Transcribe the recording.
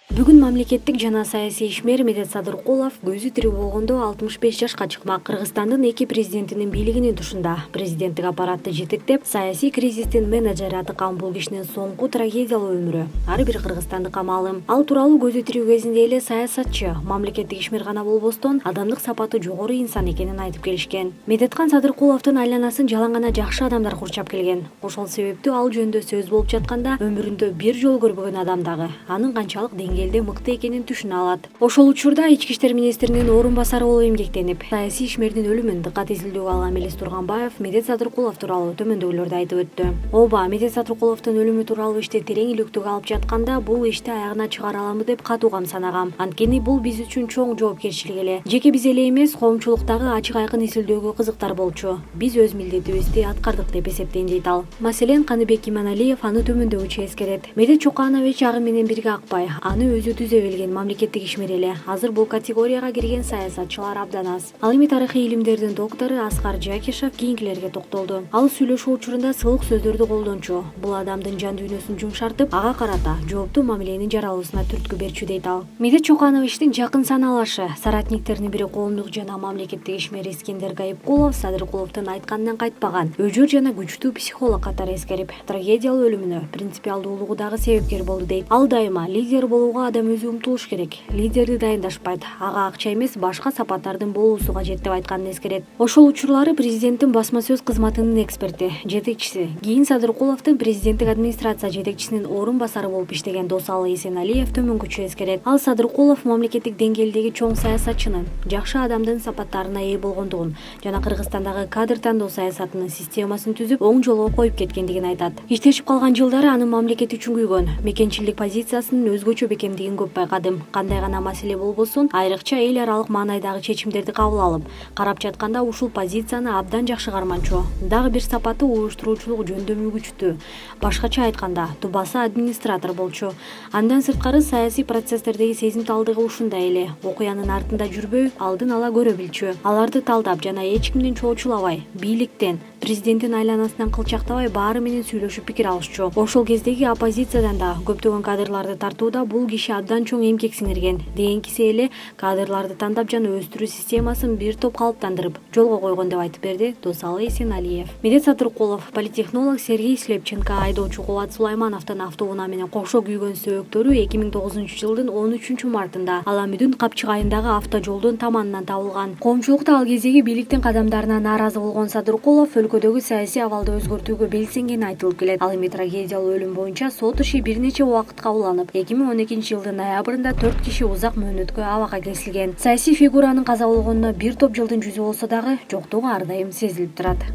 Бүгүн мамлекеттик жана саясий ишмер Медет Садыркулов көзү тирүү болгондо 65 жашка чыкмак. Кыргызстандын эки президентинин бийлигинин тушунда президенттик аппаратты жетектеп, саясий кризистин менеджери атыкан бул кишинин соңку трагедиялуу өмүрү, ар бир кыргызстандык амалы. Ал тууралуу көзү тирүү кезинде эле саясатчы, мамлекеттик ишмер гана болбостон, адамдык сапаты жогору инсан экенин айтып келишкен. Медеткан Садыркуловдун айланасын жалаң гана жакшы адамдар курчап келген. Ошол себептүү ал жөнүндө сөз болуп жатканда өмүрүндө бир жолу көрбөгөн адам дагы анын канчалык деңгээлде мыкты экенин түшүнө алат. Ошол учурда ички иштер министринин орун басары болуп эмгектенип, саясий ишмердин өлүмүн дыкат изилдөөгө алган Мелис Турганбаев Медет Садыркулов тууралуу төмөндөгүлөрдү айтып өттү. Ооба, Медет Садыркуловдун өлүмү тууралуу ишти терең иликтөөгө алып жатканда бул ишти аягына чыгара аламбы деп катуу камсанагам. Анткени бул биз үчүн чоң жоопкерчилик эле. Жеке биз эле эмес, коомчулуктагы ачык айкын изилдөөгө кызыктар болчу. Биз өз милдетибизди аткардык деп эсептейм, дейт ал. Маселен, Каныбек Иманалиев аны төмөндөгүчө эскерет. Медет Чоканович агы менен бирге акпай, аны өзү түзө билген мамлекеттик ишмер эле. Азыр бул категорияга кирген саясатчылар абдан аз. Ал эми тарыхый илимдердин доктору Аскар Жакишев кийинкилерге токтолду. Ал сүйлөшүү учурунда сылык сөздөрдү колдончу. Бул адамдын жан дүйнөсүн жумшартып, ага карата жооптуу мамиленин жаралуусуна түрткү берчү, дейт ал. Медет Чокановичтин жакын саналашы соратниктеринин бири коомдук жана мамлекеттик ишмер Искендер Гайыпкулов Садыркуловдун айтканынан кайтпаган, өжөр жана күчтүү психолог катары эскерип, трагедиялуу өлүмүнө принципиалдуулугу дагы себепкер болду, дейт. Ал дайыма лидер болууга адам өзү умтулуш керек. Лидерди дайындашпайт, ага акча эмес, башка сапаттардын болуусу кажет деп айтканын эскерет. Ошол учурлары президенттин басма сөз кызматынын эксперти, жетекчиси, кийин Садыркуловдун президенттик администрация жетекчисинин орун басары болуп иштеген Досалы Эсеналиев төмөнкүчө эскерет. Ал Садыркулов мамлекеттик деңгээлдеги чоң саясатчынын, жакшы адамдын сапаттарына ээ болгондугун жана Кыргызстандагы кадр тандоо саясатынын системасын түзүп, оң жолго коюп кеткендигин айтат. Иштешип калган жылдары анын мамлекет үчүн күйгөн, мекенчилдик позициясынын өзгөчө бекемдигин көп байкадым. Кандай гана маселе болбосун, айрыкча эл аралык маанайдагы чечимдерди кабыл алып, карап жатканда ушул позицияны абдан жакшы карманчу. Дагы бир сапаты уюштуруучулук жөндөмү күчтүү. Башкача айтканда, тубасы администратор болчу. Андан сырткары саясий процесстердеги сезимталдыгы ушундай эле. Окуянын артында жүрбөй, алдын ала көрө билчү. Аларды талдап жана эч кимдин чоочулабай, бийликтен, президенттин айланасынан кылчактабай баары менен сүйлөшүп пикир алышчу. Ошол кездеги оппозициядан да көптөгөн кадрларды тартууда бул киши абдан чоң эмгек сиңирген. Дегенкиси эле кадрларды тандап жана өстүрүү системасын бир топ калыптандырып жолго койгон деп айтып берди Досалы Эсеналиев. Медет Садыркулов, политтехнолог Сергей Слепченко, айдоочу Кубат Сулаймановдун автоунаа менен кошо күйгөн сөөктөрү 2009-жылдын 13-мартында Аламүдүн Капчык айындагы автожолдун таманынан табылган. Коомчулукта ал кездеги бийликтин кадамдарына нааразы болгон Садыркулов өлкөдөгү саясий абалды өзгөртүүгө белсенгени айтылып келет. Ал эми трагедиялуу өлүм боюнча сот иши бир нече убакытка уланып, 2012-жылдын ноябрында 4 киши узак мөөнөткө абакка кесилген. Саясий фигуранын каза болгонуна бир топ жылдын жүзү болсо дагы, жоктугу ар дайым сезилип турат.